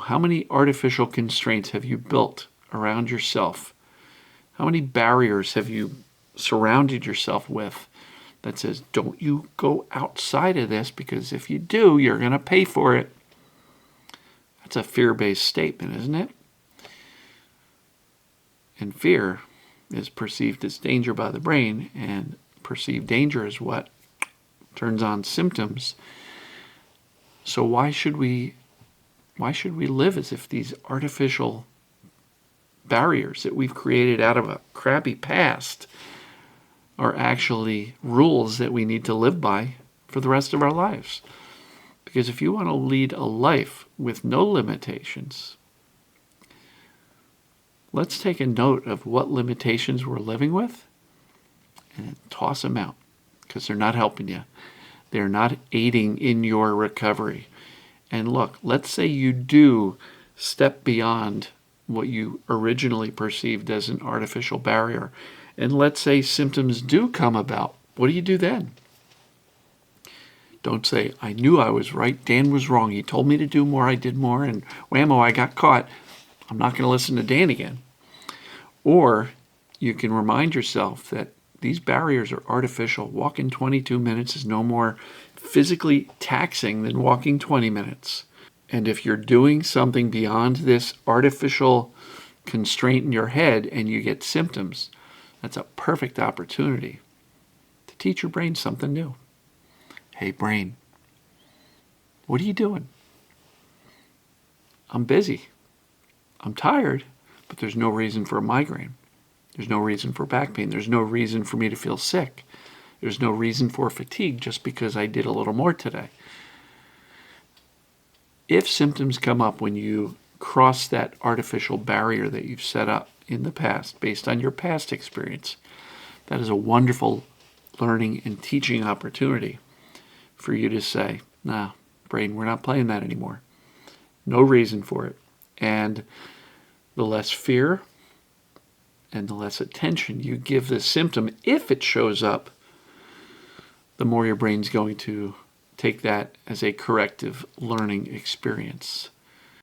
how many artificial constraints have you built around yourself? How many barriers have you surrounded yourself with that says, don't you go outside of this, because if you do, you're going to pay for it? That's a fear-based statement, isn't it? And fear is perceived as danger by the brain, and perceived danger is what turns on symptoms. So why should we live as if these artificial barriers that we've created out of a crappy past are actually rules that we need to live by for the rest of our lives? Because if you want to lead a life with no limitations, let's take a note of what limitations we're living with and toss them out, because they're not helping you. They're not aiding in your recovery. And look, let's say you do step beyond what you originally perceived as an artificial barrier, and let's say symptoms do come about. What do you do then? Don't say, I knew I was right, Dan was wrong. He told me to do more, I did more, and whammo, I got caught. I'm not going to listen to Dan again. Or you can remind yourself that these barriers are artificial. Walking 22 minutes is no more physically taxing than walking 20 minutes. And if you're doing something beyond this artificial constraint in your head and you get symptoms, that's a perfect opportunity to teach your brain something new. Hey, brain, what are you doing? I'm busy. I'm tired, but there's no reason for a migraine. There's no reason for back pain. There's no reason for me to feel sick. There's no reason for fatigue just because I did a little more today. If symptoms come up when you cross that artificial barrier that you've set up in the past based on your past experience, that is a wonderful learning and teaching opportunity for you to say, nah, brain, we're not playing that anymore. No reason for it. And the less fear and the less attention you give the symptom, if it shows up, the more your brain's going to take that as a corrective learning experience.